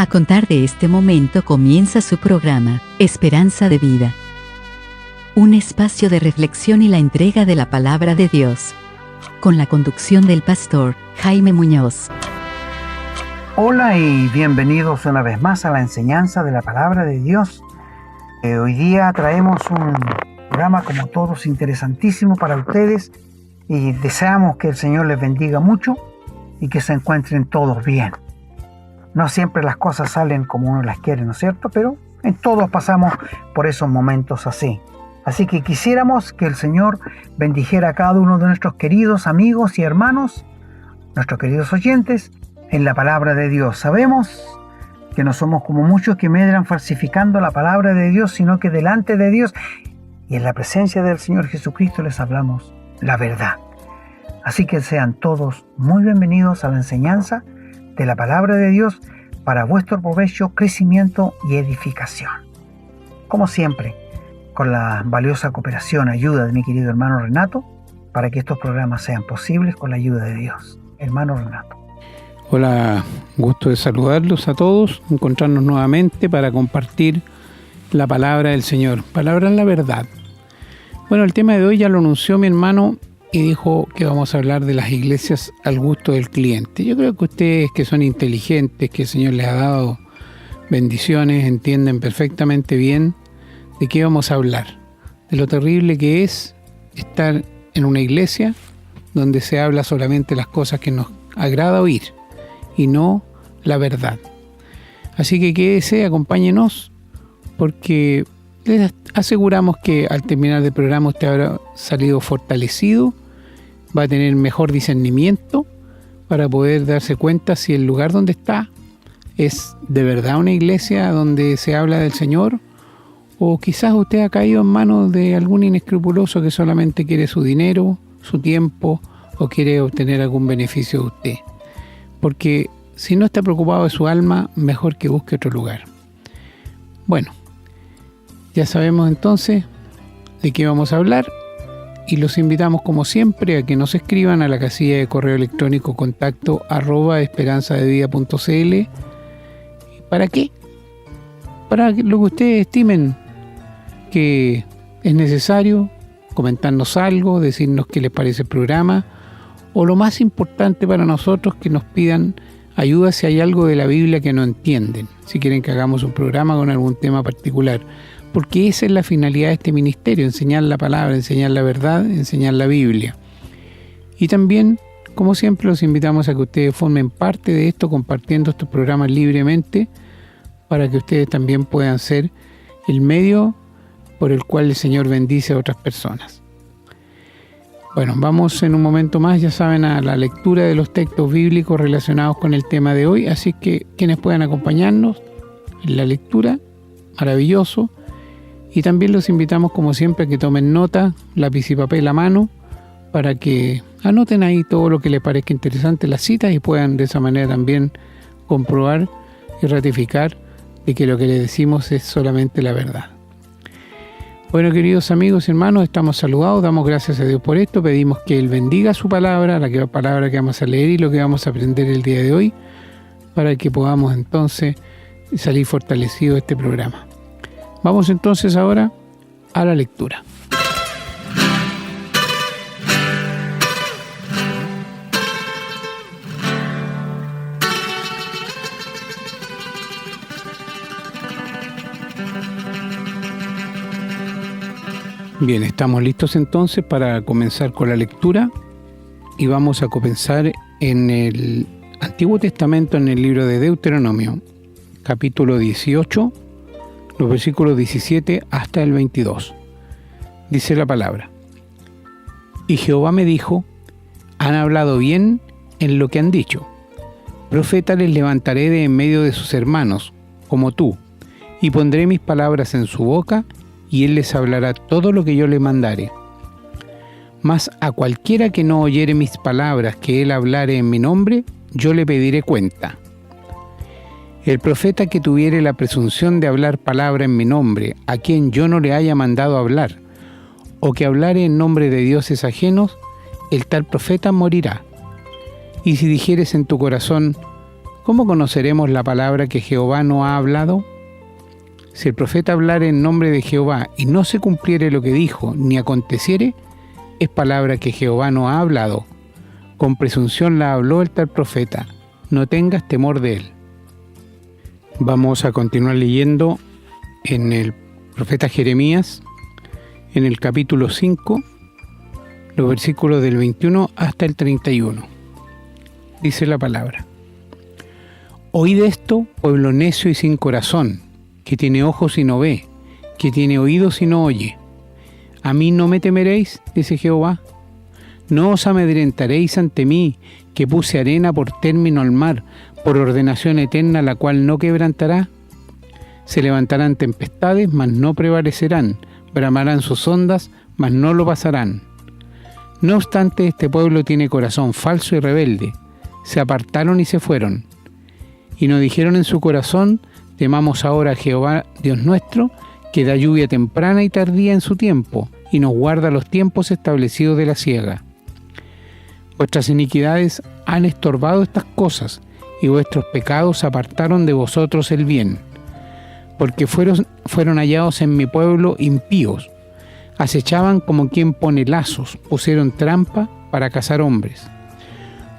A contar de este momento comienza su programa, Esperanza de Vida. Un espacio de reflexión y la entrega de la palabra de Dios. Con la conducción del pastor Jaime Muñoz. Hola y bienvenidos una vez más a la enseñanza de la palabra de Dios. Hoy día traemos un programa como todos interesantísimo para ustedes y deseamos que el Señor les bendiga mucho y que se encuentren todos bien. No siempre las cosas salen como uno las quiere, ¿no es cierto? Pero en todos pasamos por esos momentos así. Así que quisiéramos que el Señor bendijera a cada uno de nuestros queridos amigos y hermanos, nuestros queridos oyentes, en la palabra de Dios. Sabemos que no somos como muchos que medran falsificando la palabra de Dios, sino que delante de Dios y en la presencia del Señor Jesucristo les hablamos la verdad. Así que sean todos muy bienvenidos a la enseñanza de la palabra de Dios para vuestro provecho, crecimiento y edificación. Como siempre, con la valiosa cooperación, ayuda de mi querido hermano Renato, para que estos programas sean posibles con la ayuda de Dios. Hermano Renato. Hola, gusto de saludarlos a todos, encontrarnos nuevamente para compartir la palabra del Señor. Palabra en la verdad. Bueno, el tema de hoy ya lo anunció mi hermano y dijo que vamos a hablar de las iglesias al gusto del cliente. Yo creo que ustedes que son inteligentes, que el Señor les ha dado bendiciones, entienden perfectamente bien de qué vamos a hablar. De lo terrible que es estar en una iglesia donde se habla solamente las cosas que nos agrada oír y no la verdad. Así que quédese, acompáñenos, porque les aseguramos que al terminar el programa usted habrá salido fortalecido, va a tener mejor discernimiento para poder darse cuenta si el lugar donde está es de verdad una iglesia donde se habla del Señor, o quizás usted ha caído en manos de algún inescrupuloso que solamente quiere su dinero, su tiempo, o quiere obtener algún beneficio de usted. Porque si no está preocupado de su alma, mejor que busque otro lugar. Bueno, ya sabemos entonces de qué vamos a hablar y los invitamos como siempre a que nos escriban a la casilla de correo electrónico contacto@esperanzadevida.cl. ¿Para qué? Para lo que ustedes estimen que es necesario, comentarnos algo, decirnos qué les parece el programa, o lo más importante para nosotros, que nos pidan ayuda si hay algo de la Biblia que no entienden, si quieren que hagamos un programa con algún tema particular, porque esa es la finalidad de este ministerio, enseñar la palabra, enseñar la verdad, enseñar la Biblia. Y también, como siempre, los invitamos a que ustedes formen parte de esto, compartiendo estos programas libremente, para que ustedes también puedan ser el medio por el cual el Señor bendice a otras personas. Bueno, vamos en un momento más, ya saben, a la lectura de los textos bíblicos relacionados con el tema de hoy, así que quienes puedan acompañarnos en la lectura, maravilloso, y también los invitamos como siempre a que tomen nota, lápiz y papel a mano, para que anoten ahí todo lo que les parezca interesante las citas y puedan de esa manera también comprobar y ratificar de que lo que les decimos es solamente la verdad. Bueno, queridos amigos y hermanos, estamos saludados, damos gracias a Dios por esto, pedimos que Él bendiga su palabra, la palabra que vamos a leer y lo que vamos a aprender el día de hoy, para que podamos entonces salir fortalecidos de este programa. Vamos entonces ahora a la lectura. Bien, estamos listos entonces para comenzar con la lectura y vamos a comenzar en el Antiguo Testamento, en el libro de Deuteronomio, capítulo 18, los versículos 17 hasta el 22. Dice la palabra: Y Jehová me dijo, han hablado bien en lo que han dicho. Profeta les levantaré de en medio de sus hermanos, como tú, y pondré mis palabras en su boca, y él les hablará todo lo que yo le mandare. Mas a cualquiera que no oyere mis palabras que él hablare en mi nombre, yo le pediré cuenta. El profeta que tuviere la presunción de hablar palabra en mi nombre, a quien yo no le haya mandado hablar, o que hablare en nombre de dioses ajenos, el tal profeta morirá. Y si dijeres en tu corazón, ¿cómo conoceremos la palabra que Jehová no ha hablado? Si el profeta hablare en nombre de Jehová y no se cumpliere lo que dijo, ni aconteciere, es palabra que Jehová no ha hablado. Con presunción la habló el tal profeta. No tengas temor de él. Vamos a continuar leyendo en el profeta Jeremías, en el capítulo 5, los versículos del 21 hasta el 31. Dice la palabra: Oíd esto, pueblo necio y sin corazón, que tiene ojos y no ve, que tiene oídos y no oye. ¿A mí no me temeréis?, dice Jehová. ¿No os amedrentaréis ante mí, que puse arena por término al mar, por ordenación eterna, la cual no quebrantará? Se levantarán tempestades, mas no prevalecerán, bramarán sus ondas, mas no lo pasarán. No obstante, este pueblo tiene corazón falso y rebelde. Se apartaron y se fueron. Y no dijeron en su corazón: temamos ahora a Jehová Dios nuestro, que da lluvia temprana y tardía en su tiempo, y nos guarda los tiempos establecidos de la siega. Vuestras iniquidades han estorbado estas cosas, y vuestros pecados apartaron de vosotros el bien. Porque fueron hallados en mi pueblo impíos. Acechaban como quien pone lazos, pusieron trampa para cazar hombres.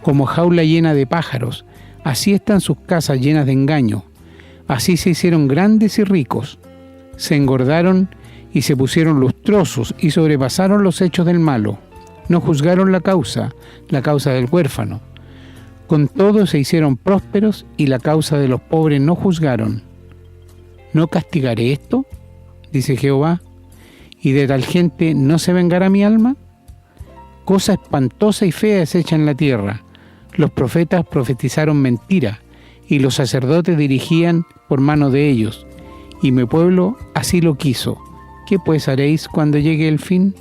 Como jaula llena de pájaros, así están sus casas llenas de engaño. Así se hicieron grandes y ricos. Se engordaron y se pusieron lustrosos y sobrepasaron los hechos del malo. No juzgaron la causa del huérfano. Con todo se hicieron prósperos y la causa de los pobres no juzgaron. ¿No castigaré esto?, dice Jehová, y de tal gente no se vengará mi alma. Cosa espantosa y fea es hecha en la tierra. Los profetas profetizaron mentira, y los sacerdotes dirigían por mano de ellos, y mi pueblo así lo quiso. ¿Qué pues haréis cuando llegue el fin?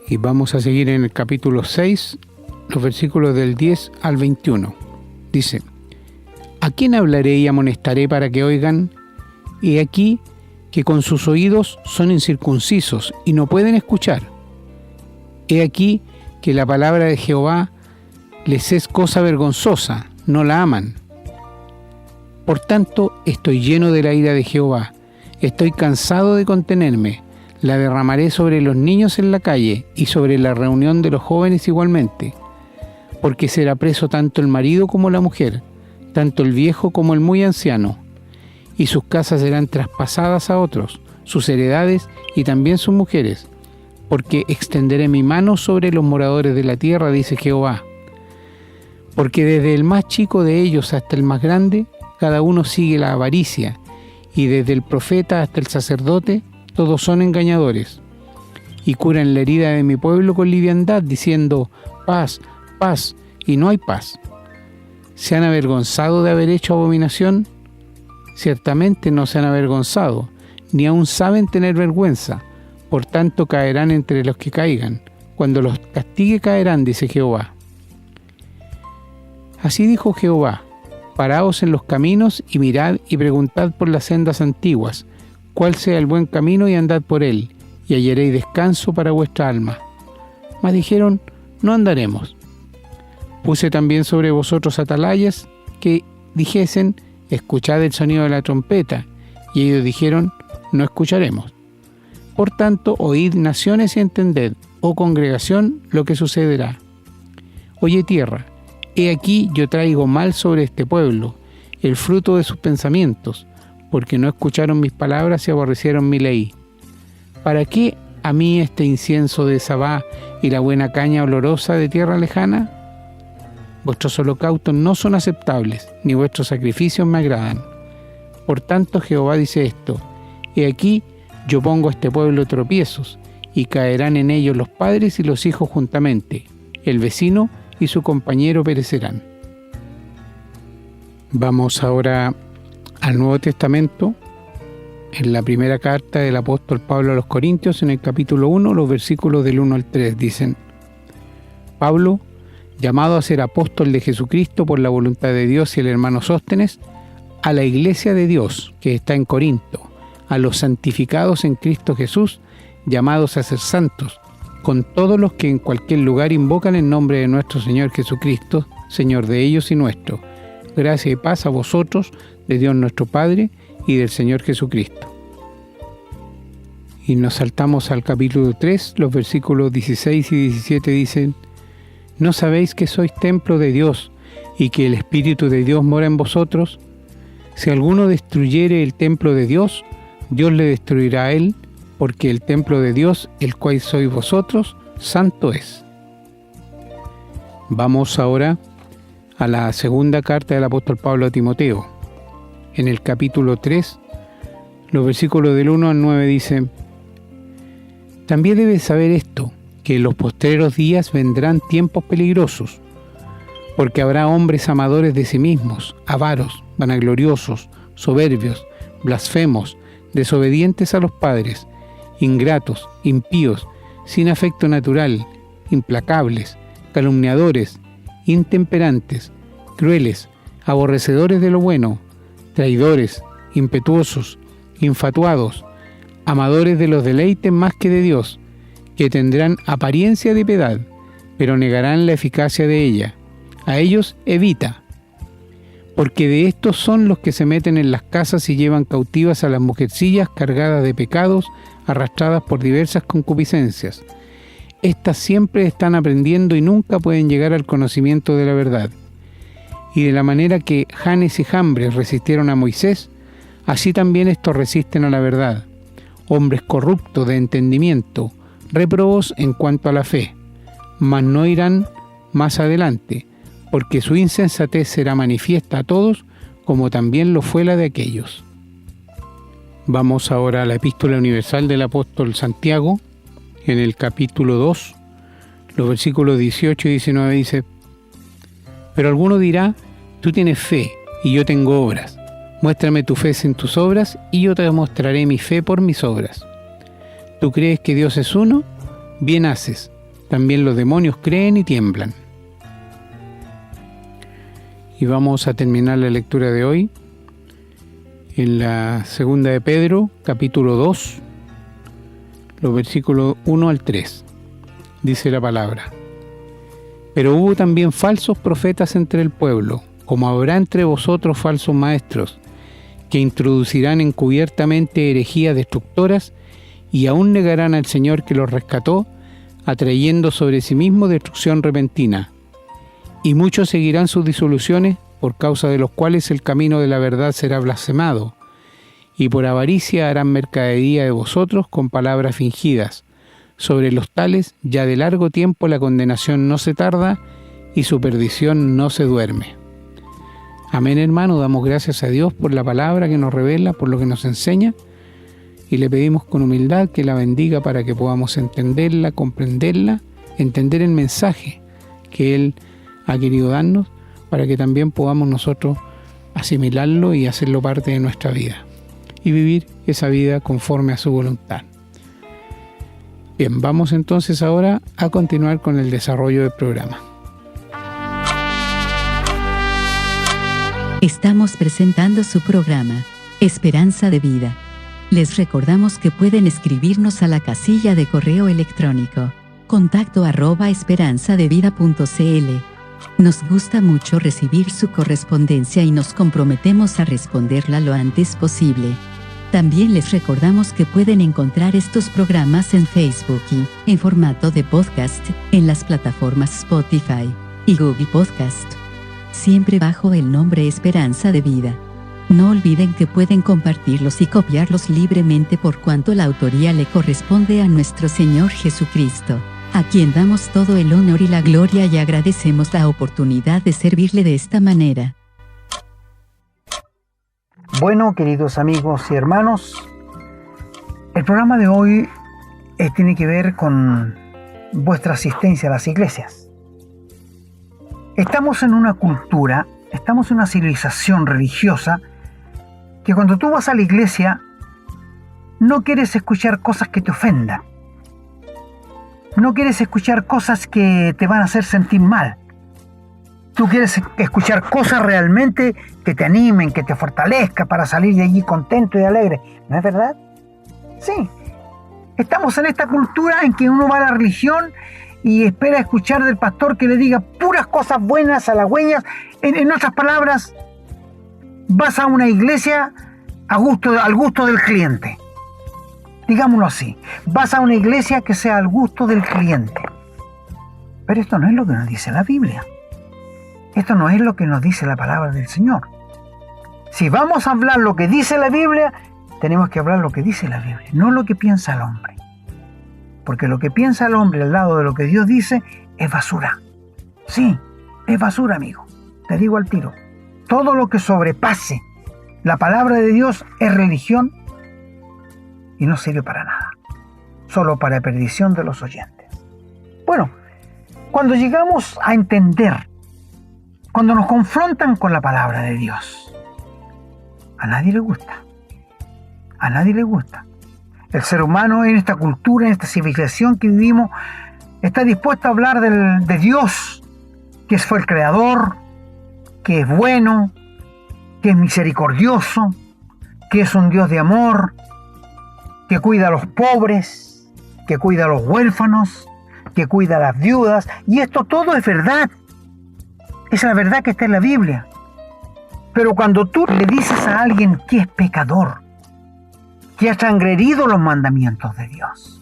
Y vamos a seguir en el capítulo 6, los versículos del 10 al 21. Dice: ¿A quién hablaré y amonestaré para que oigan? He aquí que con sus oídos son incircuncisos y no pueden escuchar. He aquí que la palabra de Jehová les es cosa vergonzosa, no la aman. Por tanto, estoy lleno de la ira de Jehová, estoy cansado de contenerme, la derramaré sobre los niños en la calle y sobre la reunión de los jóvenes igualmente, porque será preso tanto el marido como la mujer, tanto el viejo como el muy anciano, y sus casas serán traspasadas a otros, sus heredades y también sus mujeres, porque extenderé mi mano sobre los moradores de la tierra, dice Jehová. Porque desde el más chico de ellos hasta el más grande, cada uno sigue la avaricia, y desde el profeta hasta el sacerdote, todos son engañadores. Y curan la herida de mi pueblo con liviandad, diciendo: paz, paz, y no hay paz. ¿Se han avergonzado de haber hecho abominación? Ciertamente no se han avergonzado, ni aun saben tener vergüenza. Por tanto caerán entre los que caigan. Cuando los castigue caerán, dice Jehová. Así dijo Jehová: paraos en los caminos y mirad y preguntad por las sendas antiguas, cuál sea el buen camino, y andad por él, y hallaréis descanso para vuestra alma. Mas dijeron: no andaremos. Puse también sobre vosotros atalayas que dijesen: escuchad el sonido de la trompeta, y ellos dijeron: no escucharemos. Por tanto, oíd naciones y entended, oh congregación, lo que sucederá. Oye tierra, he aquí yo traigo mal sobre este pueblo, el fruto de sus pensamientos, porque no escucharon mis palabras y aborrecieron mi ley. ¿Para qué a mí este incienso de Sabá y la buena caña olorosa de tierra lejana? Vuestros holocaustos no son aceptables, ni vuestros sacrificios me agradan. Por tanto, Jehová dice esto: he aquí yo pongo a este pueblo tropiezos, y caerán en ellos los padres y los hijos juntamente, el vecino y su compañero perecerán. Vamos ahora al Nuevo Testamento, en la primera carta del apóstol Pablo a los Corintios, en el capítulo 1, los versículos del 1 al 3, dicen: Pablo, llamado a ser apóstol de Jesucristo por la voluntad de Dios, y el hermano Sóstenes, a la iglesia de Dios que está en Corinto, a los santificados en Cristo Jesús, llamados a ser santos, con todos los que en cualquier lugar invocan el nombre de nuestro Señor Jesucristo, Señor de ellos y nuestro. gracia y paz a vosotros, de Dios nuestro Padre y del Señor Jesucristo. Y nos saltamos al capítulo 3, los versículos 16 y 17 dicen: ¿No sabéis que sois templo de Dios y que el Espíritu de Dios mora en vosotros? Si alguno destruyere el templo de Dios, Dios le destruirá a él, porque el templo de Dios, el cual sois vosotros, santo es. Vamos ahora a la segunda carta del apóstol Pablo a Timoteo. En el capítulo 3, los versículos del 1 al 9 dicen: También debes saber esto, que en los postreros días vendrán tiempos peligrosos, porque habrá hombres amadores de sí mismos, avaros, vanagloriosos, soberbios, blasfemos, desobedientes a los padres, ingratos, impíos, sin afecto natural, implacables, calumniadores, intemperantes, crueles, aborrecedores de lo bueno, traidores, impetuosos, infatuados, amadores de los deleites más que de Dios, que tendrán apariencia de piedad, pero negarán la eficacia de ella. A ellos evita, porque de estos son los que se meten en las casas y llevan cautivas a las mujercillas cargadas de pecados, arrastradas por diversas concupiscencias. Estas siempre están aprendiendo y nunca pueden llegar al conocimiento de la verdad. Y de la manera que Janes y Jambres resistieron a Moisés, así también estos resisten a la verdad. Hombres corruptos de entendimiento, réprobos en cuanto a la fe, mas no irán más adelante, porque su insensatez será manifiesta a todos, como también lo fue la de aquellos. Vamos ahora a la Epístola Universal del apóstol Santiago, en el capítulo 2, los versículos 18 y 19 dice: Pero alguno dirá: tú tienes fe y yo tengo obras. Muéstrame tu fe sin tus obras y yo te demostraré mi fe por mis obras. ¿Tú crees que Dios es uno? Bien haces. También los demonios creen y tiemblan. Y vamos a terminar la lectura de hoy en la segunda de Pedro, capítulo 2, los versículos 1 al 3. Dice la palabra: Pero hubo también falsos profetas entre el pueblo, como habrá entre vosotros falsos maestros, que introducirán encubiertamente herejías destructoras y aún negarán al Señor que los rescató, atrayendo sobre sí mismo destrucción repentina. Y muchos seguirán sus disoluciones, por causa de los cuales el camino de la verdad será blasfemado, y por avaricia harán mercadería de vosotros con palabras fingidas. Sobre los tales ya de largo tiempo la condenación no se tarda y su perdición no se duerme. Amén, hermano. Damos gracias a Dios por la palabra que nos revela, por lo que nos enseña, y le pedimos con humildad que la bendiga para que podamos entenderla, comprenderla, entender el mensaje que Él ha querido darnos, para que también podamos nosotros asimilarlo y hacerlo parte de nuestra vida y vivir esa vida conforme a su voluntad. Bien, vamos entonces ahora a continuar con el desarrollo del programa. Estamos presentando su programa, Esperanza de Vida. Les recordamos que pueden escribirnos a la casilla de correo electrónico, contacto@esperanzadevida.cl. Nos gusta mucho recibir su correspondencia y nos comprometemos a responderla lo antes posible. También les recordamos que pueden encontrar estos programas en Facebook y, en formato de podcast, en las plataformas Spotify y Google Podcast, siempre bajo el nombre Esperanza de Vida. No olviden que pueden compartirlos y copiarlos libremente por cuanto la autoría le corresponde a nuestro Señor Jesucristo, a quien damos todo el honor y la gloria y agradecemos la oportunidad de servirle de esta manera. Bueno, queridos amigos y hermanos, el programa de hoy tiene que ver con vuestra asistencia a las iglesias. Estamos en una cultura, estamos en una civilización religiosa que cuando tú vas a la iglesia no quieres escuchar cosas que te ofendan. No quieres escuchar cosas que te van a hacer sentir mal. Tú quieres escuchar cosas realmente que te animen, que te fortalezcan para salir de allí contento y alegre. ¿No es verdad? Sí. Estamos en esta cultura en que uno va a la religión y espera escuchar del pastor que le diga puras cosas buenas, halagüeñas. En otras palabras, vas a una iglesia al gusto del cliente. Digámoslo así, vas a una iglesia que sea al gusto del cliente. Pero esto no es lo que nos dice la Biblia. Esto no es lo que nos dice la palabra del Señor. Si vamos a hablar lo que dice la Biblia, tenemos que hablar lo que dice la Biblia, no lo que piensa el hombre. Porque lo que piensa el hombre al lado de lo que Dios dice es basura. Sí, es basura, amigo. Te digo al tiro. Todo lo que sobrepase la palabra de Dios es religión y no sirve para nada. Solo para perdición de los oyentes. Bueno, cuando llegamos a entender, cuando nos confrontan con la palabra de Dios, a nadie le gusta. A nadie le gusta. El ser humano en esta cultura, en esta civilización que vivimos, está dispuesto a hablar de Dios, que fue el creador, que es bueno, que es misericordioso, que es un Dios de amor, que cuida a los pobres, que cuida a los huérfanos, que cuida a las viudas. Y esto todo es verdad. Es la verdad que está en la Biblia. Pero cuando tú le dices a alguien que es pecador, que ha transgredido los mandamientos de Dios,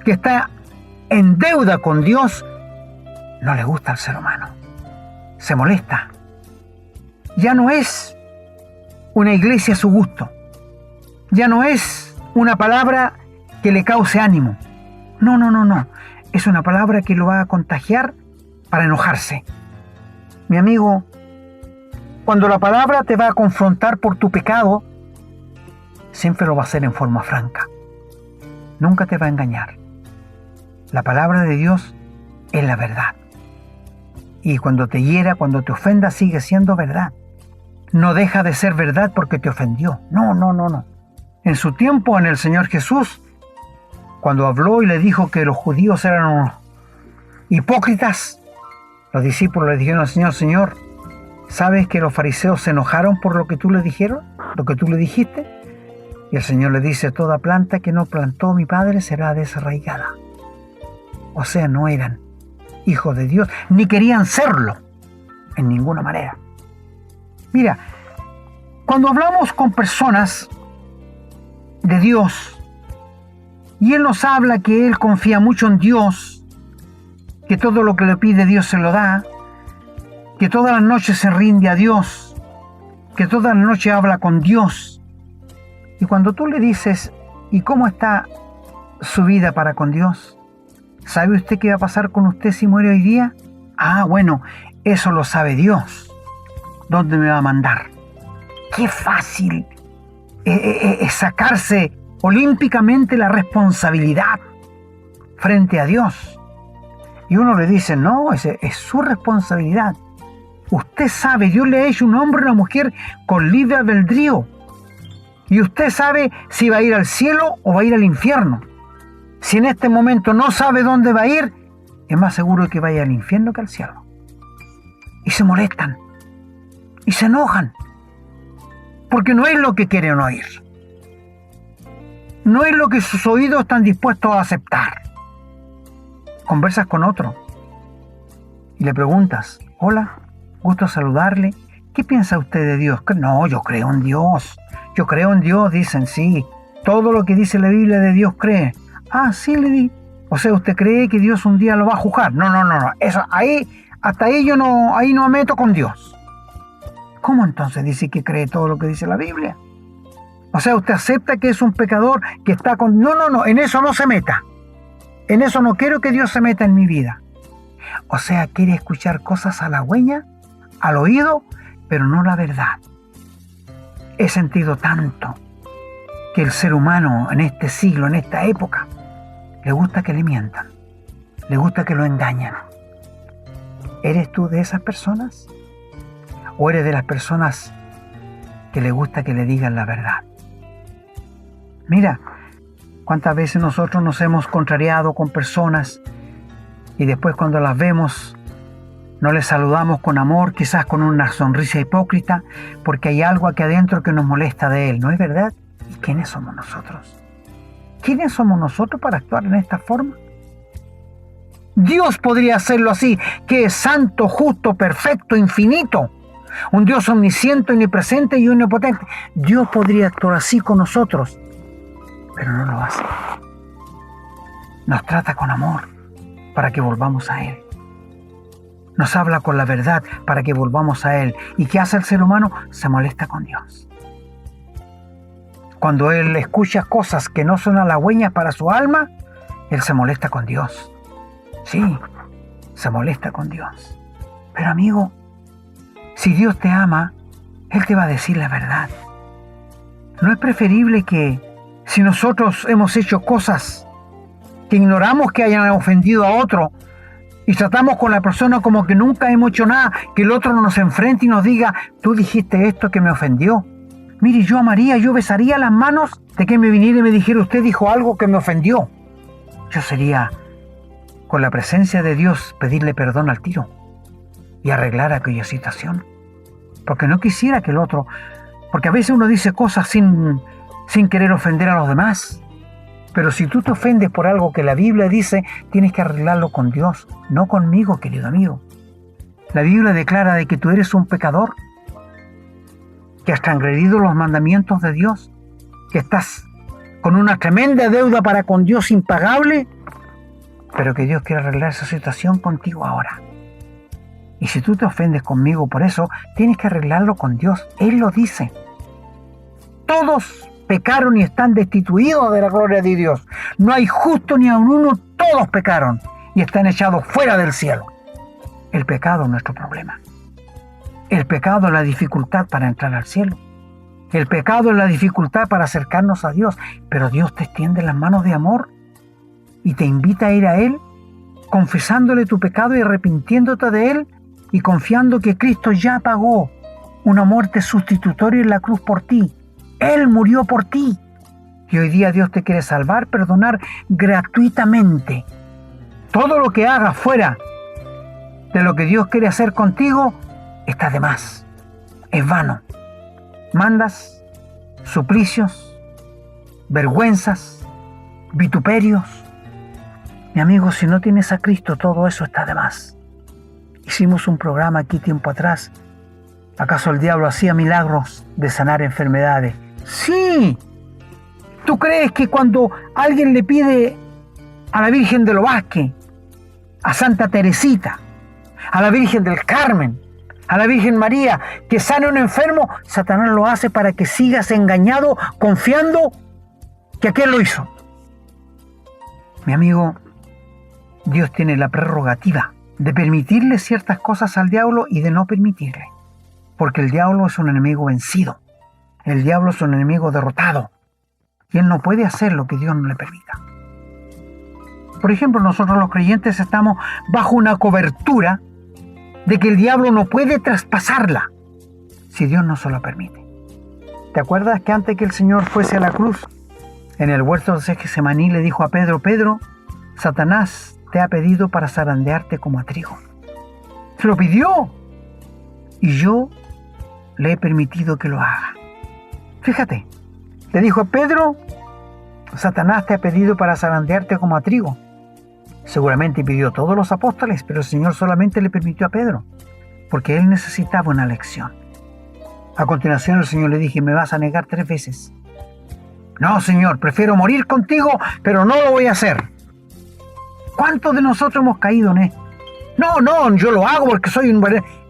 que está en deuda con Dios, no le gusta al ser humano. Se molesta. Ya no es una iglesia a su gusto. Ya no es una palabra que le cause ánimo. No. Es una palabra que lo va a contagiar para enojarse. Mi amigo, cuando la palabra te va a confrontar por tu pecado, siempre lo va a hacer en forma franca. Nunca te va a engañar. La palabra de Dios es la verdad. Y cuando te hiera, cuando te ofenda, sigue siendo verdad. No deja de ser verdad porque te ofendió. No. En su tiempo, en el Señor Jesús, cuando habló y le dijo que los judíos eran unos hipócritas, los discípulos le dijeron al Señor: Señor, ¿sabes que los fariseos se enojaron por lo que tú le dijeron? ¿Lo que tú le dijiste? Y el Señor le dice: toda planta que no plantó mi Padre será desarraigada. O sea, no eran hijos de Dios, ni querían serlo, en ninguna manera. Mira, cuando hablamos con personas de Dios, y Él nos habla que Él confía mucho en Dios, que todo lo que le pide Dios se lo da, que todas las noches se rinde a Dios, que todas las noches habla con Dios. Y cuando tú le dices: ¿y cómo está su vida para con Dios? ¿Sabe usted qué va a pasar con usted si muere hoy día? Ah, bueno, eso lo sabe Dios. ¿Dónde me va a mandar? Qué fácil es sacarse olímpicamente la responsabilidad frente a Dios. Y uno le dice: no, es su responsabilidad. Usted sabe, Dios le ha hecho un hombre y una mujer con libre albedrío. Y usted sabe si va a ir al cielo o va a ir al infierno. Si en este momento no sabe dónde va a ir, es más seguro que vaya al infierno que al cielo. Y se molestan. Y se enojan. Porque no es lo que quieren oír. No es lo que sus oídos están dispuestos a aceptar. Conversas con otro y le preguntas: hola, gusto saludarle, ¿qué piensa usted de Dios? No, yo creo en Dios. Yo creo en Dios, dicen. Sí, todo lo que dice la Biblia de Dios cree. Ah, sí, le di. O sea, ¿usted cree que Dios un día lo va a juzgar? No. Eso, hasta ahí yo no me meto con Dios. ¿Cómo entonces dice que cree todo lo que dice la Biblia? O sea, ¿usted acepta que es un pecador que está con...? No, en eso no se meta. En eso no quiero que Dios se meta en mi vida. O sea, quiere escuchar cosas halagüeñas, al oído, pero no la verdad. He sentido tanto que el ser humano en este siglo, en esta época, le gusta que le mientan, le gusta que lo engañen. ¿Eres tú de esas personas? ¿O eres de las personas que le gusta que le digan la verdad? Mira, cuántas veces nosotros nos hemos contrariado con personas y después cuando las vemos no les saludamos con amor, quizás con una sonrisa hipócrita, porque hay algo aquí adentro que nos molesta de él, ¿no es verdad? ¿Y quiénes somos nosotros? ¿Quiénes somos nosotros para actuar en esta forma? Dios podría hacerlo así, que es santo, justo, perfecto, infinito. Un Dios omnisciente, omnipresente y omnipotente. Dios podría actuar así con nosotros, pero no lo hace. Nos trata con amor para que volvamos a Él. Nos habla con la verdad para que volvamos a Él. ¿Y qué hace el ser humano? Se molesta con Dios. Cuando Él escucha cosas que no son halagüeñas para su alma, Él se molesta con Dios. Sí, se molesta con Dios. Pero amigo, si Dios te ama, Él te va a decir la verdad. ¿No es preferible que si nosotros hemos hecho cosas que ignoramos que hayan ofendido a otro y tratamos con la persona como que nunca hemos hecho nada, que el otro nos enfrente y nos diga, tú dijiste esto que me ofendió? Mire, yo amaría, yo besaría las manos de que me viniera y me dijera, usted dijo algo que me ofendió. Yo sería, con la presencia de Dios, pedirle perdón al tiro y arreglar aquella situación. Porque no quisiera que el otro, porque a veces uno dice cosas sin querer ofender a los demás. Pero si tú te ofendes por algo que la Biblia dice, tienes que arreglarlo con Dios, no conmigo, querido amigo. La Biblia declara de que tú eres un pecador, que has transgredido los mandamientos de Dios, que estás con una tremenda deuda para con Dios impagable, pero que Dios quiere arreglar esa situación contigo ahora. Y si tú te ofendes conmigo por eso, tienes que arreglarlo con Dios. Él lo dice. Todos pecaron y están destituidos de la gloria de Dios. No hay justo ni aun uno, todos pecaron y están echados fuera del cielo. El pecado es nuestro problema. El pecado es la dificultad para entrar al cielo. El pecado es la dificultad para acercarnos a Dios. Pero Dios te extiende las manos de amor y te invita a ir a Él, confesándole tu pecado y arrepintiéndote de Él y confiando que Cristo ya pagó una muerte sustitutoria en la cruz por ti. Él murió por ti. Y hoy día Dios te quiere salvar, perdonar gratuitamente. Todo lo que hagas fuera de lo que Dios quiere hacer contigo está de más. Es vano. Mandas, suplicios, vergüenzas, vituperios. Mi amigo, si no tienes a Cristo, todo eso está de más. Hicimos un programa aquí tiempo atrás. ¿Acaso el diablo hacía milagros de sanar enfermedades? ¡Sí! ¿Tú crees que cuando alguien le pide a la Virgen de Lobasque, a Santa Teresita, a la Virgen del Carmen, a la Virgen María, que sane a un enfermo, Satanás lo hace para que sigas engañado, confiando que aquel lo hizo? Mi amigo, Dios tiene la prerrogativa de permitirle ciertas cosas al diablo y de no permitirle. Porque el diablo es un enemigo vencido. El diablo es un enemigo derrotado. Y él no puede hacer lo que Dios no le permita. Por ejemplo, nosotros los creyentes estamos bajo una cobertura de que el diablo no puede traspasarla si Dios no se lo permite. ¿Te acuerdas que antes que el Señor fuese a la cruz, en el huerto de Getsemaní le dijo a Pedro, Pedro, Satanás te ha pedido para zarandearte como a trigo? Se lo pidió. Y yo le he permitido que lo haga. Fíjate, le dijo a Pedro, Satanás te ha pedido para zarandearte como a trigo. Seguramente pidió a todos los apóstoles, pero el Señor solamente le permitió a Pedro, porque él necesitaba una lección. A continuación el Señor le dije, me vas a negar 3 veces. No, Señor, prefiero morir contigo, pero no lo voy a hacer. ¿Cuántos de nosotros hemos caído en esto? No, yo lo hago porque soy un...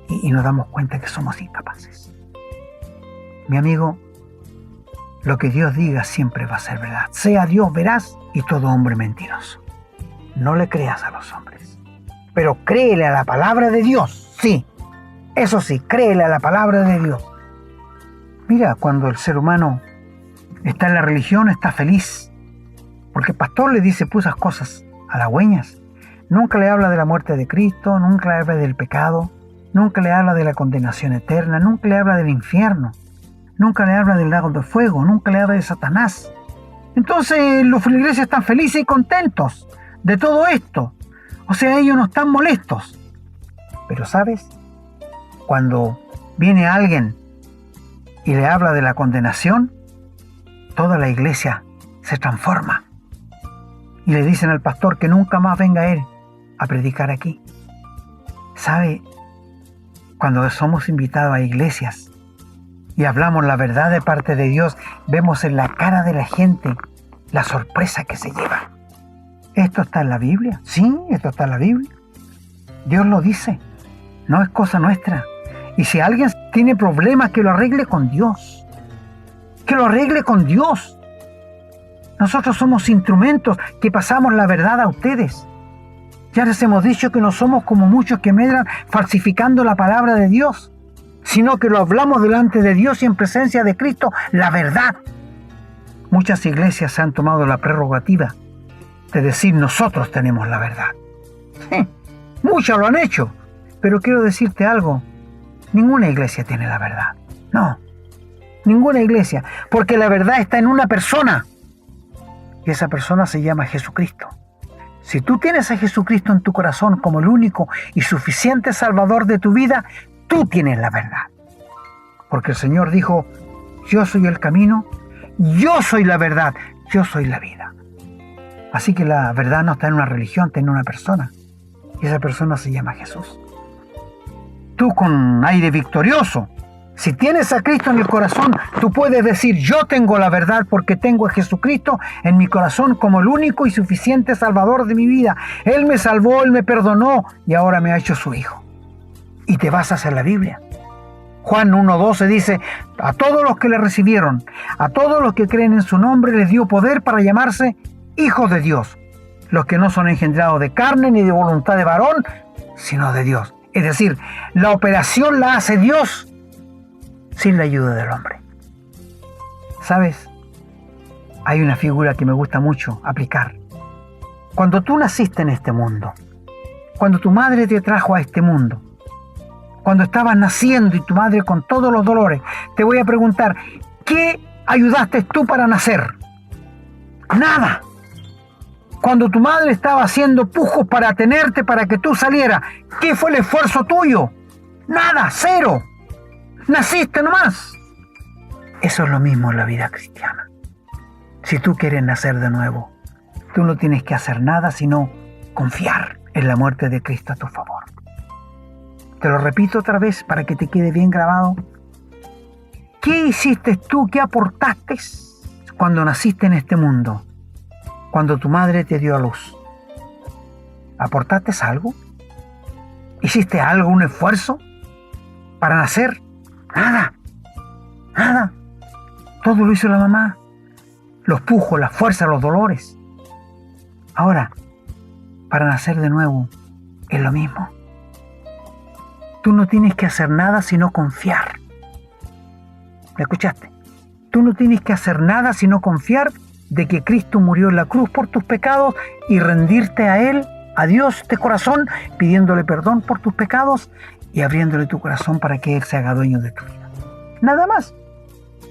Y nos damos cuenta que somos incapaces. Mi amigo, lo que Dios diga siempre va a ser verdad. Sea Dios veraz y todo hombre mentiroso. No le creas a los hombres, pero créele a la palabra de Dios. Sí, eso sí, créele a la palabra de Dios. Mira, cuando el ser humano está en la religión, está feliz, porque el pastor le dice esas cosas halagüeñas. Nunca le habla de la muerte de Cristo, nunca le habla del pecado, nunca le habla de la condenación eterna, nunca le habla del infierno, nunca le habla del lago de fuego, nunca le habla de Satanás. Entonces los feligreses están felices y contentos de todo esto. O sea, ellos no están molestos. Pero ¿sabes? Cuando viene alguien y le habla de la condenación, toda la iglesia se transforma. Y le dicen al pastor que nunca más venga él a predicar aquí. ¿Sabe? Cuando somos invitados a iglesias y hablamos la verdad de parte de Dios, vemos en la cara de la gente la sorpresa que se lleva. ¿Esto está en la Biblia? Sí, esto está en la Biblia. Dios lo dice. No es cosa nuestra. Y si alguien tiene problemas, que lo arregle con Dios. Que lo arregle con Dios. Nosotros somos instrumentos que pasamos la verdad a ustedes. Ya les hemos dicho que no somos como muchos que medran falsificando la palabra de Dios, sino que lo hablamos delante de Dios y en presencia de Cristo, la verdad. Muchas iglesias se han tomado la prerrogativa de decir nosotros tenemos la verdad. Muchas lo han hecho, pero quiero decirte algo, ninguna iglesia tiene la verdad. No, ninguna iglesia, porque la verdad está en una persona, y esa persona se llama Jesucristo. Si tú tienes a Jesucristo en tu corazón como el único y suficiente Salvador de tu vida, tú tienes la verdad. Porque el Señor dijo, yo soy el camino, yo soy la verdad, yo soy la vida. Así que la verdad no está en una religión, está en una persona. Y esa persona se llama Jesús. Tú con aire victorioso, si tienes a Cristo en el corazón, tú puedes decir, yo tengo la verdad porque tengo a Jesucristo en mi corazón como el único y suficiente Salvador de mi vida. Él me salvó, Él me perdonó y ahora me ha hecho su hijo. Y te basas en la Biblia. Juan 1:12 dice, a todos los que le recibieron, a todos los que creen en su nombre, les dio poder para llamarse hijos de Dios. Los que no son engendrados de carne ni de voluntad de varón, sino de Dios. Es decir, la operación la hace Dios sin la ayuda del hombre. ¿Sabes? Hay una figura que me gusta mucho aplicar. Cuando tú naciste en este mundo, cuando tu madre te trajo a este mundo, cuando estabas naciendo y tu madre con todos los dolores, te voy a preguntar, ¿qué ayudaste tú para nacer? Nada. Cuando tu madre estaba haciendo pujos para tenerte, para que tú salieras, ¿qué fue el esfuerzo tuyo? Nada, cero. Naciste nomás. Eso es lo mismo en la vida cristiana. Si tú quieres nacer de nuevo, tú no tienes que hacer nada sino confiar en la muerte de Cristo a tu favor. Te lo repito otra vez para que te quede bien grabado. ¿Qué hiciste tú? ¿Qué aportaste cuando naciste en este mundo? Cuando tu madre te dio a luz. ¿Aportaste algo? ¿Hiciste algo, un esfuerzo para nacer? Nada, nada. Todo lo hizo la mamá. Los pujos, la fuerza, los dolores. Ahora, para nacer de nuevo, es lo mismo. Tú no tienes que hacer nada sino confiar. ¿Me escuchaste? Tú no tienes que hacer nada sino confiar de que Cristo murió en la cruz por tus pecados y rendirte a Él, a Dios de corazón, pidiéndole perdón por tus pecados y abriéndole tu corazón para que Él se haga dueño de tu vida. Nada más.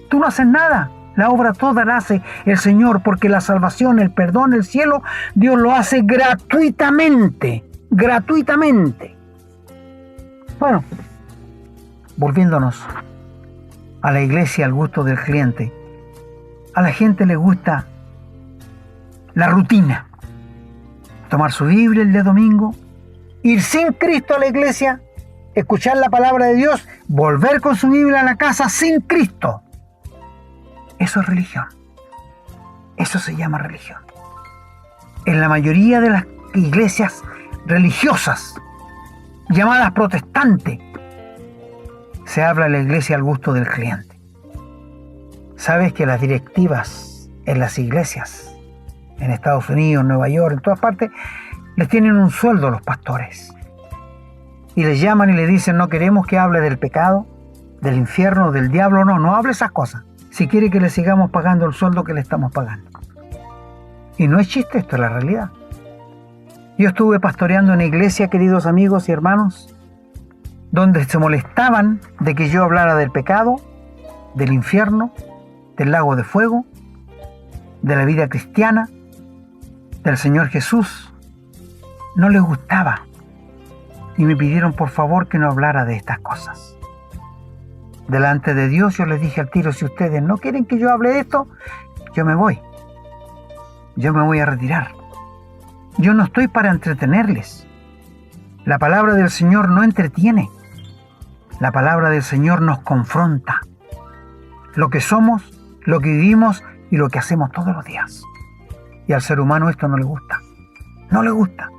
Tú no haces nada. La obra toda la hace el Señor, porque la salvación, el perdón, el cielo, Dios lo hace gratuitamente. Gratuitamente. Bueno, volviéndonos a la iglesia, al gusto del cliente. A la gente le gusta la rutina. Tomar su Biblia el día domingo, ir sin Cristo a la iglesia, escuchar la palabra de Dios, volver con su Biblia a la casa sin Cristo. Eso es religión. Eso se llama religión. En la mayoría de las iglesias religiosas, llamadas protestantes, se habla de la iglesia al gusto del cliente. ¿Sabes que las directivas en las iglesias, en Estados Unidos, en Nueva York, en todas partes, les tienen un sueldo a los pastores? Y les llaman y les dicen, no queremos que hable del pecado, del infierno, del diablo, no hable esas cosas. Si quiere que le sigamos pagando el sueldo que le estamos pagando. Y no es chiste, esto es la realidad. Yo estuve pastoreando en una iglesia, queridos amigos y hermanos, donde se molestaban de que yo hablara del pecado, del infierno, del lago de fuego, de la vida cristiana, del Señor Jesús. No les gustaba y me pidieron por favor que no hablara de estas cosas. Delante de Dios yo les dije al tiro, si ustedes no quieren que yo hable de esto, yo me voy a retirar. Yo no estoy para entretenerles, La palabra del Señor no entretiene. La palabra del Señor nos confronta. Lo que somos, lo que vivimos y lo que hacemos todos los días. Y al ser humano esto no le gusta. No le gusta.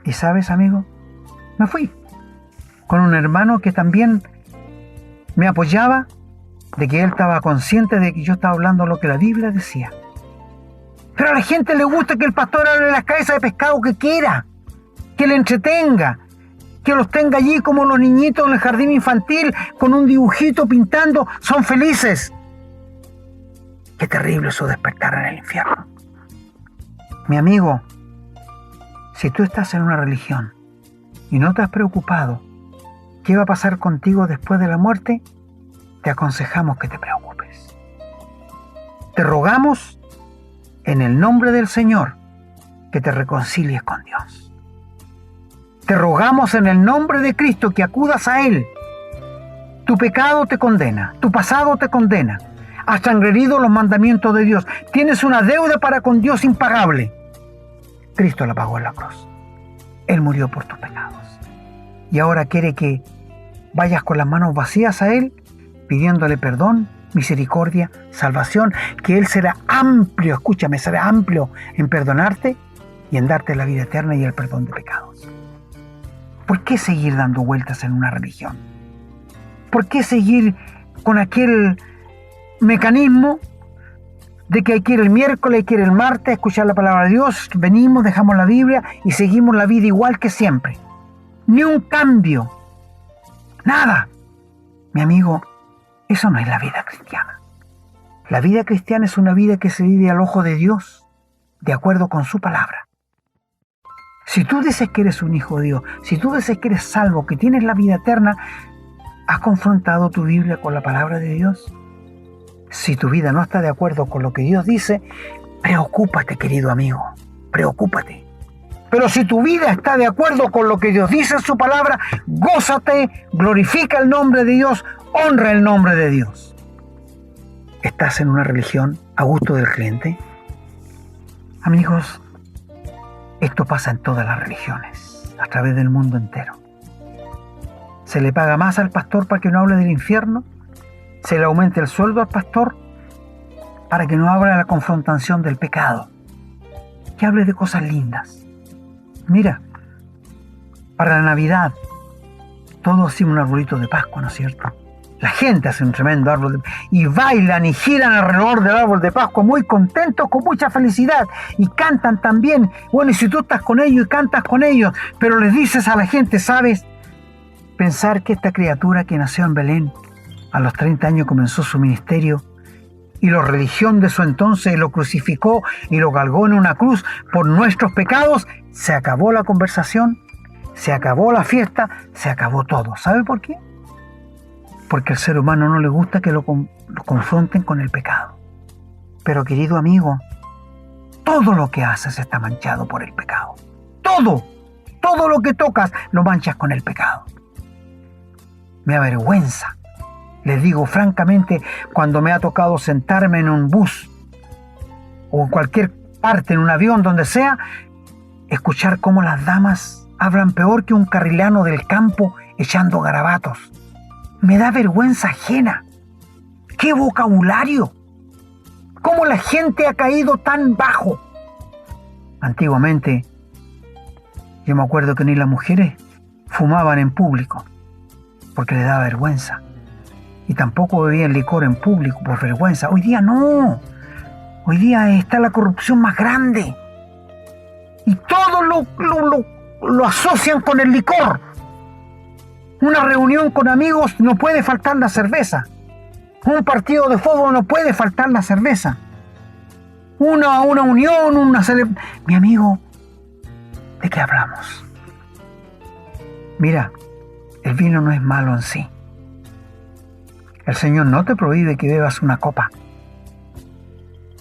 Y sabes, amigo, me fui con un hermano que también me apoyaba, de que él estaba consciente de que yo estaba hablando lo que la Biblia decía. Pero a la gente le gusta que el pastor hable de las cabezas de pescado que quiera, que le entretenga, que los tenga allí como los niñitos en el jardín infantil con un dibujito pintando, son felices. Qué terrible eso despertar en el infierno. Mi amigo, si tú estás en una religión y no te has preocupado qué va a pasar contigo después de la muerte, te aconsejamos que te preocupes. Te rogamos en el nombre del Señor que te reconcilies con Dios. Te rogamos en el nombre de Cristo que acudas a Él. Tu pecado te condena, tu pasado te condena. Has transgredido los mandamientos de Dios. Tienes una deuda para con Dios impagable. Cristo la pagó en la cruz. Él murió por tus pecados. Y ahora quiere que vayas con las manos vacías a Él, pidiéndole perdón, misericordia, salvación, que Él será amplio, escúchame, será amplio en perdonarte y en darte la vida eterna y el perdón de pecados. ¿Por qué seguir dando vueltas en una religión? ¿Por qué seguir con aquel mecanismo de que hay que ir el miércoles, hay que ir el martes a escuchar la palabra de Dios, venimos, dejamos la Biblia y seguimos la vida igual que siempre? Ni un cambio, nada. Mi amigo, eso no es la vida cristiana. La vida cristiana es una vida que se vive al ojo de Dios, de acuerdo con su palabra. Si tú dices que eres un hijo de Dios, si tú dices que eres salvo, que tienes la vida eterna, ¿has confrontado tu Biblia con la palabra de Dios? Si tu vida no está de acuerdo con lo que Dios dice, preocúpate, querido amigo, preocúpate. Pero si tu vida está de acuerdo con lo que Dios dice en su palabra, gózate, glorifica el nombre de Dios, honra el nombre de Dios. ¿Estás en una religión a gusto del cliente? Amigos, esto pasa en todas las religiones, a través del mundo entero. Se le paga más al pastor para que no hable del infierno, se le aumenta el sueldo al pastor para que no hable de la confrontación del pecado, que hable de cosas lindas. Mira, para la Navidad todos hacen un arbolito de Pascua, ¿no es cierto? La gente hace un tremendo árbol y bailan y giran alrededor del árbol de Pascua muy contentos, con mucha felicidad, y cantan también. Bueno, y si tú estás con ellos y cantas con ellos, pero les dices a la gente, ¿sabes? Pensar que esta criatura que nació en Belén a los 30 años comenzó su ministerio y la religión de su entonces lo crucificó y lo colgó en una cruz por nuestros pecados, se acabó la conversación, se acabó la fiesta, se acabó todo. ¿Sabe por qué? Porque al ser humano no le gusta que lo confronten con el pecado. Pero querido amigo, todo lo que haces está manchado por el pecado. Todo lo que tocas lo manchas con el pecado. Me avergüenza, les digo francamente, cuando me ha tocado sentarme en un bus o en cualquier parte, en un avión, donde sea, escuchar cómo las damas hablan peor que un carrilano del campo echando garabatos. Me da vergüenza ajena. ¡Qué vocabulario! ¿Cómo la gente ha caído tan bajo? Antiguamente, yo me acuerdo que ni las mujeres fumaban en público porque les daba vergüenza. Y tampoco bebían licor en público por vergüenza. Hoy día no. Hoy día está la corrupción más grande. Y todo lo asocian con el licor. Una reunión con amigos no puede faltar la cerveza. Un partido de fútbol no puede faltar la cerveza. Una unión, una celebración. Mi amigo, ¿de qué hablamos? Mira, el vino no es malo en sí. El Señor no te prohíbe que bebas una copa.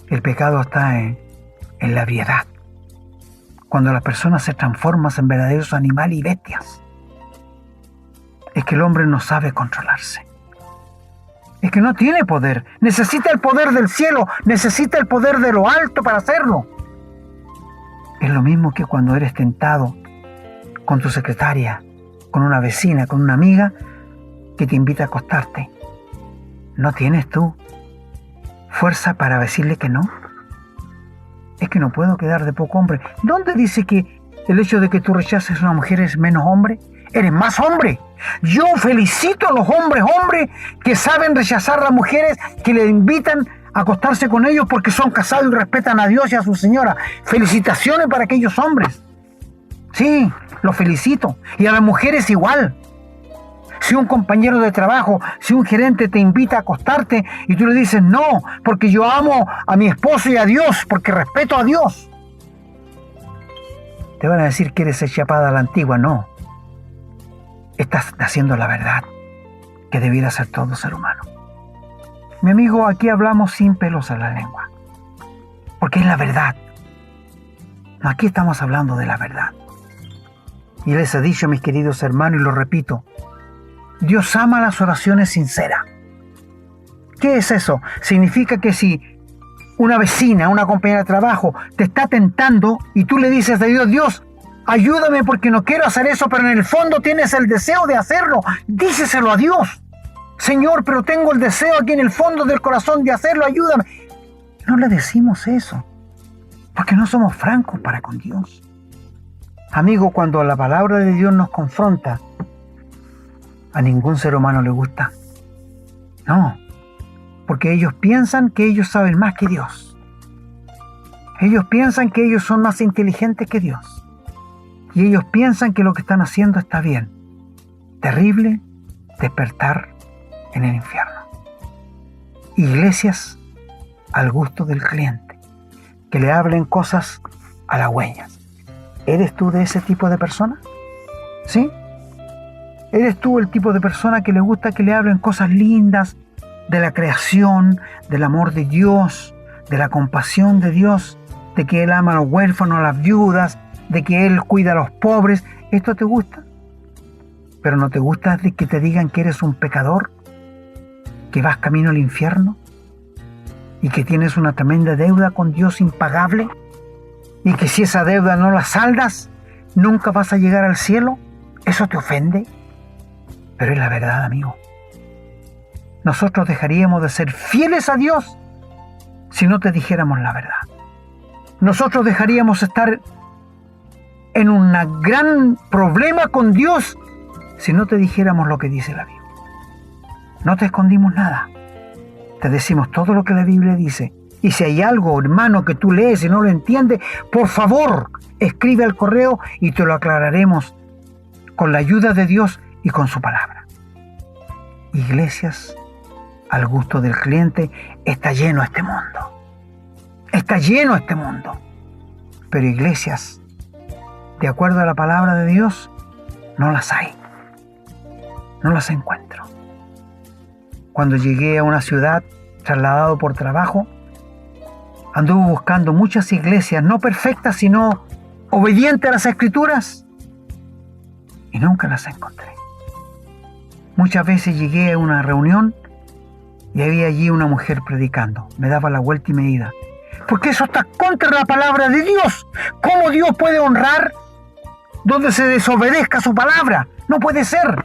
El pecado está en la ebriedad. Cuando las personas se transforman en verdaderos animales y bestias. Es que el hombre no sabe controlarse. Es que no tiene poder. Necesita el poder del cielo. Necesita el poder de lo alto para hacerlo. Es lo mismo que cuando eres tentado con tu secretaria, con una vecina, con una amiga que te invita a acostarte. ¿No tienes tú fuerza para decirle que no? Es que no puedo quedar de poco hombre. ¿Dónde dice que el hecho de que tú rechaces a una mujer es menos hombre? Eres más hombre. Yo felicito a los hombres que saben rechazar a las mujeres que le invitan a acostarse con ellos porque son casados y respetan a Dios y a su señora. Felicitaciones para aquellos hombres. Sí, los felicito. Y a las mujeres igual. Si un compañero de trabajo, si un gerente te invita a acostarte y tú le dices no, porque yo amo a mi esposo y a Dios, porque respeto a Dios, te van a decir que eres chapada a la antigua. No. Estás haciendo la verdad que debiera hacer todo ser humano. Mi amigo, aquí hablamos sin pelos en la lengua, porque es la verdad. Aquí estamos hablando de la verdad. Y les he dicho, mis queridos hermanos, y lo repito, Dios ama las oraciones sinceras. ¿Qué es eso? Significa que si una vecina, una compañera de trabajo te está tentando y tú le dices a Dios, Dios, ayúdame porque no quiero hacer eso, pero en el fondo tienes el deseo de hacerlo, díceselo a Dios. Señor, pero tengo el deseo aquí en el fondo del corazón de hacerlo, ayúdame. No le decimos eso, porque no somos francos para con Dios. Amigo, cuando la palabra de Dios nos confronta, a ningún ser humano le gusta. No, porque ellos piensan que ellos saben más que Dios. Ellos piensan que ellos son más inteligentes que Dios. Y ellos piensan que lo que están haciendo está bien. Terrible despertar en el infierno. Iglesias al gusto del cliente, que le hablen cosas halagüeñas. ¿Eres tú de ese tipo de persona? ¿Sí? ¿Eres tú el tipo de persona que le gusta que le hablen cosas lindas de la creación, del amor de Dios, de la compasión de Dios, de que Él ama a los huérfanos, a las viudas, de que Él cuida a los pobres? ¿Esto te gusta? ¿Pero no te gusta de que te digan que eres un pecador, que vas camino al infierno y que tienes una tremenda deuda con Dios impagable y que si esa deuda no la saldas, nunca vas a llegar al cielo? ¿Eso te ofende? Pero es la verdad, amigo. Nosotros dejaríamos de ser fieles a Dios si no te dijéramos la verdad. Nosotros dejaríamos estar en un gran problema con Dios si no te dijéramos lo que dice la Biblia. No te escondimos nada. Te decimos todo lo que la Biblia dice. Y si hay algo, hermano, que tú lees y no lo entiendes, por favor, escribe al correo y te lo aclararemos con la ayuda de Dios y con su palabra. Iglesias al gusto del cliente, está lleno este mundo. Está lleno este mundo. Pero iglesias, de acuerdo a la palabra de Dios, no las hay. No las encuentro. Cuando llegué a una ciudad, trasladado por trabajo, anduve buscando muchas iglesias, no perfectas, sino obedientes a las Escrituras, y nunca las encontré. Muchas veces llegué a una reunión y había allí una mujer predicando. Me daba la vuelta y me iba. Porque eso está contra la palabra de Dios. ¿Cómo Dios puede honrar donde se desobedezca su palabra? No puede ser.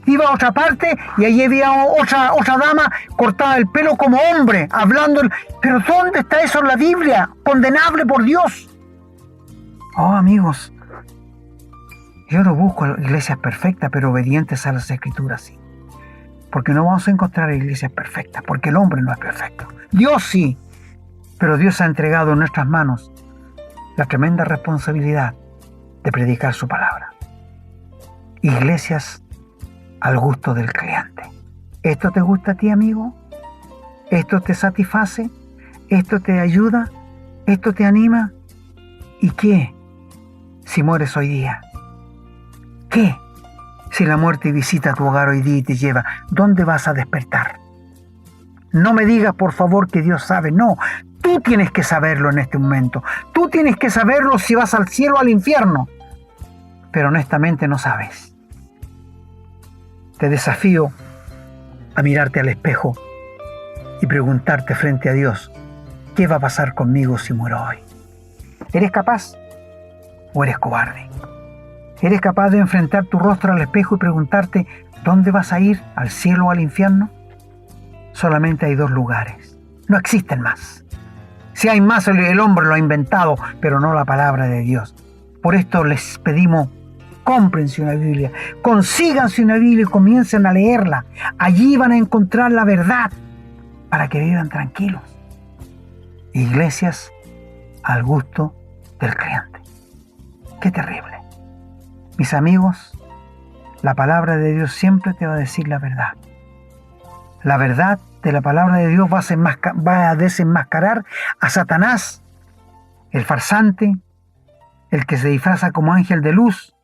Iba a otra parte y allí había otra dama cortada el pelo como hombre, hablando. ¿Pero dónde está eso en la Biblia? Condenable por Dios. Oh, amigos, yo no busco iglesias perfectas, pero obedientes a las Escrituras, sí. Porque no vamos a encontrar iglesias perfectas, porque el hombre no es perfecto. Dios sí, pero Dios ha entregado en nuestras manos la tremenda responsabilidad de predicar su palabra. Iglesias al gusto del cliente. ¿Esto te gusta a ti, amigo? ¿Esto te satisface? ¿Esto te ayuda? ¿Esto te anima? ¿Y qué si mueres hoy día? ¿Qué si la muerte visita tu hogar hoy día y te lleva? ¿Dónde vas a despertar? No me digas, por favor, que Dios sabe. No, tú tienes que saberlo en este momento. Tú tienes que saberlo si vas al cielo o al infierno. Pero honestamente no sabes. Te desafío a mirarte al espejo y preguntarte frente a Dios, ¿qué va a pasar conmigo si muero hoy? ¿Eres capaz o eres cobarde? ¿Eres capaz de enfrentar tu rostro al espejo y preguntarte dónde vas a ir, al cielo o al infierno? Solamente hay dos lugares. No existen más. Si hay más, el hombre lo ha inventado, pero no la palabra de Dios. Por esto les pedimos, cómprense una Biblia, consíganse una Biblia y comiencen a leerla. Allí van a encontrar la verdad para que vivan tranquilos. Iglesias al gusto del creyente. ¡Qué terrible! Mis amigos, la palabra de Dios siempre te va a decir la verdad. La verdad de la palabra de Dios va a desenmascarar a Satanás, el farsante, el que se disfraza como ángel de luz,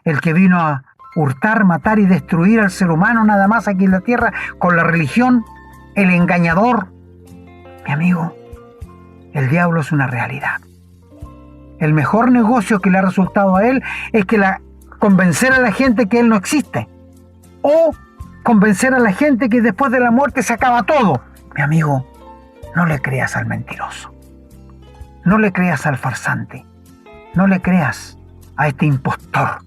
el que vino a hurtar, matar y destruir al ser humano nada más aquí en la tierra con la religión, el engañador. Mi amigo, el diablo es una realidad. El mejor negocio que le ha resultado a él es convencer a la gente que él no existe. O convencer a la gente que después de la muerte se acaba todo. Mi amigo, no le creas al mentiroso. No le creas al farsante. No le creas a este impostor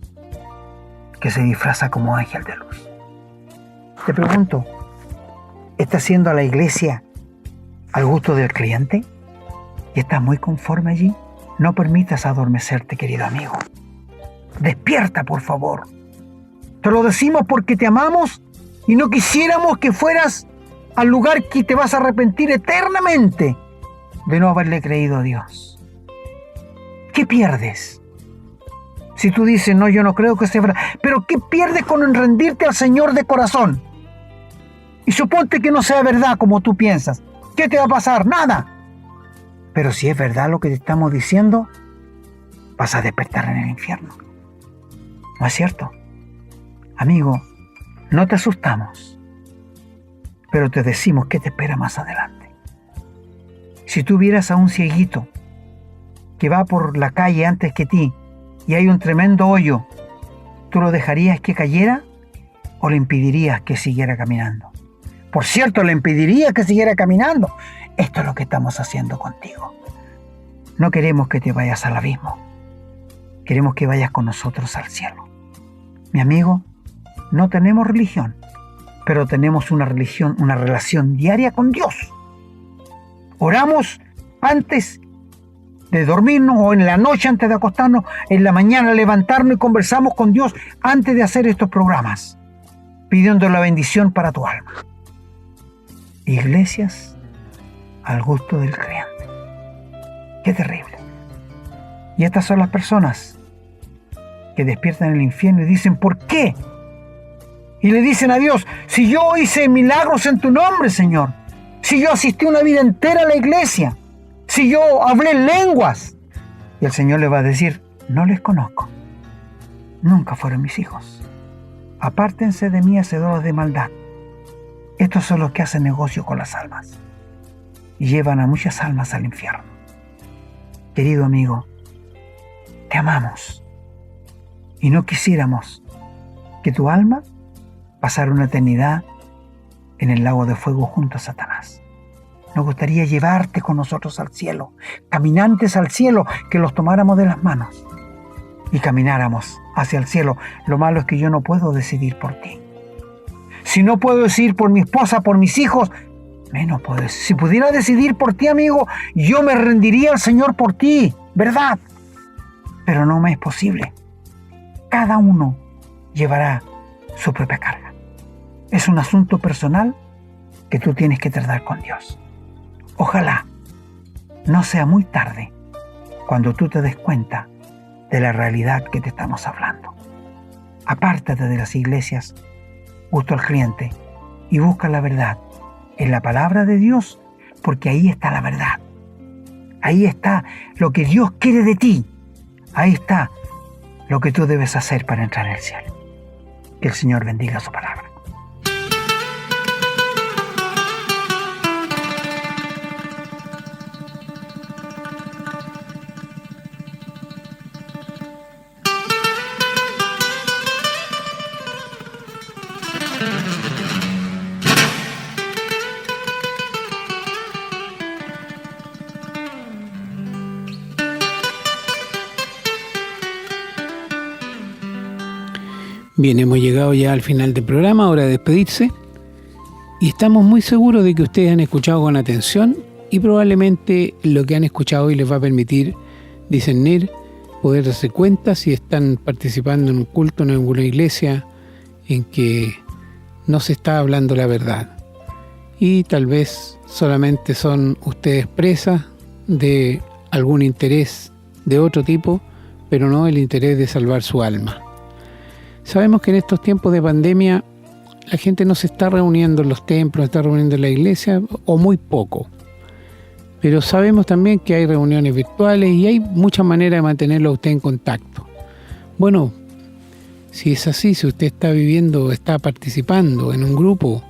que se disfraza como ángel de luz. Te pregunto, ¿estás haciendo a la iglesia al gusto del cliente? ¿Y estás muy conforme allí? No permitas adormecerte, querido amigo. Despierta, por favor. Te lo decimos porque te amamos y no quisiéramos que fueras al lugar que te vas a arrepentir eternamente de no haberle creído a Dios. ¿Qué pierdes? Si tú dices, no, yo no creo que sea verdad, pero ¿qué pierdes con rendirte al Señor de corazón? Y suponte que no sea verdad como tú piensas. ¿Qué te va a pasar? Nada. Pero si es verdad lo que te estamos diciendo, vas a despertar en el infierno. ¿No es cierto? Amigo, no te asustamos, pero te decimos qué te espera más adelante. Si tú vieras a un cieguito que va por la calle antes que ti y hay un tremendo hoyo, ¿tú lo dejarías que cayera o le impedirías que siguiera caminando? Por cierto, le impedirías que siguiera caminando. Esto es lo que estamos haciendo contigo. No queremos que te vayas al abismo. Queremos que vayas con nosotros al cielo. Mi amigo, no tenemos religión, pero tenemos una relación diaria con Dios. Oramos antes de dormirnos o en la noche antes de acostarnos, en la mañana levantarnos y conversamos con Dios antes de hacer estos programas, pidiendo la bendición para tu alma. Iglesias al gusto del creyente. Qué terrible. Y estas son las personas que despiertan en el infierno y dicen, ¿por qué? Y le dicen a Dios, si yo hice milagros en tu nombre, Señor, si yo asistí una vida entera a la iglesia, si yo hablé lenguas. Y el Señor le va a decir, no les conozco, nunca fueron mis hijos. Apártense de mí, hacedores de maldad. Estos son los que hacen negocio con las almas y llevan a muchas almas al infierno. Querido amigo, te amamos y no quisiéramos que tu alma pasara una eternidad en el lago de fuego junto a Satanás. Nos gustaría llevarte con nosotros al cielo, caminantes al cielo, que los tomáramos de las manos y camináramos hacia el cielo. Lo malo es que yo no puedo decidir por ti. Si no puedo decidir por mi esposa, por mis hijos, menos puedo. Si pudiera decidir por ti, amigo, yo me rendiría al Señor por ti, ¿verdad? Pero no me es posible. Cada uno llevará su propia carga. Es un asunto personal que tú tienes que tratar con Dios. Ojalá no sea muy tarde cuando tú te des cuenta de la realidad que te estamos hablando. Apártate de las iglesias, gusto al cliente y busca la verdad en la palabra de Dios, porque ahí está la verdad. Ahí está lo que Dios quiere de ti. Ahí está lo que tú debes hacer para entrar en el cielo. Que el Señor bendiga su palabra. Bien, hemos llegado ya al final del programa, hora de despedirse. Y estamos muy seguros de que ustedes han escuchado con atención y probablemente lo que han escuchado hoy les va a permitir discernir, poder darse cuenta si están participando en un culto en alguna iglesia en que no se está hablando la verdad. Y tal vez solamente son ustedes presas de algún interés de otro tipo, pero no el interés de salvar su alma. Sabemos que en estos tiempos de pandemia la gente no se está reuniendo en los templos, está reuniendo en la iglesia, o muy poco. Pero sabemos también que hay reuniones virtuales y hay muchas maneras de mantenerlo a usted en contacto. Bueno, si es así, si usted está viviendo, está participando en un grupo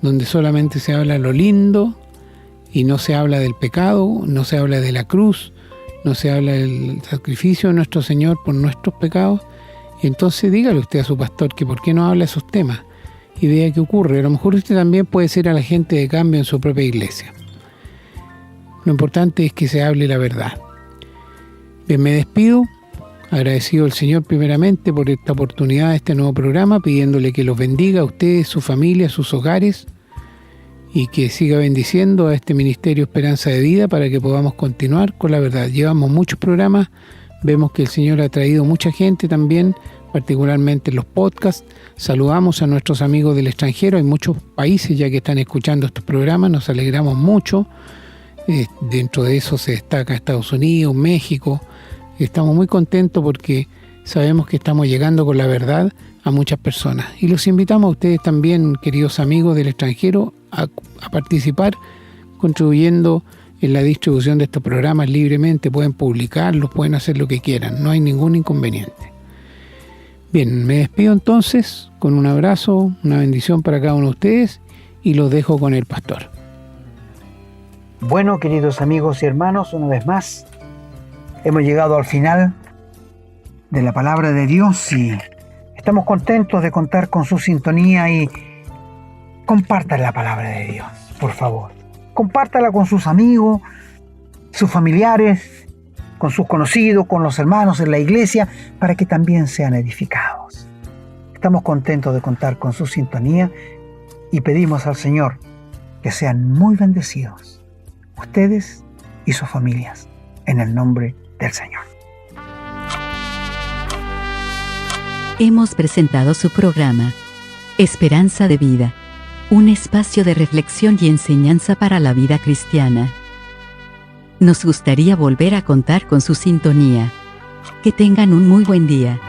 donde solamente se habla lo lindo y no se habla del pecado, no se habla de la cruz, no se habla del sacrificio de nuestro Señor por nuestros pecados, entonces dígale usted a su pastor que por qué no habla esos temas y vea qué ocurre. A lo mejor usted también puede ser agente de cambio en su propia iglesia. Lo importante es que se hable la verdad. Bien, me despido, agradecido al Señor primeramente por esta oportunidad de este nuevo programa, pidiéndole que los bendiga a ustedes, su familia, sus hogares, y que siga bendiciendo a este Ministerio Esperanza de Vida para que podamos continuar con la verdad. Llevamos muchos programas, vemos que el Señor ha traído mucha gente también, particularmente en los podcasts. Saludamos a nuestros amigos del extranjero, hay muchos países ya que están escuchando estos programas, nos alegramos mucho. Dentro de eso se destaca Estados Unidos, México. Estamos muy contentos porque sabemos que estamos llegando con la verdad a muchas personas. Y los invitamos a ustedes también, queridos amigos del extranjero, a participar contribuyendo en la distribución de estos programas libremente. Pueden publicarlos, pueden hacer lo que quieran, no hay ningún inconveniente. Bien, me despido entonces con un abrazo, una bendición para cada uno de ustedes y los dejo con el pastor. Bueno, queridos amigos y hermanos, una vez más hemos llegado al final de la palabra de Dios y estamos contentos de contar con su sintonía y compartan la palabra de Dios, por favor. Compártala con sus amigos, sus familiares, con sus conocidos, con los hermanos en la iglesia, para que también sean edificados. Estamos contentos de contar con su sintonía y pedimos al Señor que sean muy bendecidos, ustedes y sus familias, en el nombre del Señor. Hemos presentado su programa, Esperanza de Vida, un espacio de reflexión y enseñanza para la vida cristiana. Nos gustaría volver a contar con su sintonía. Que tengan un muy buen día.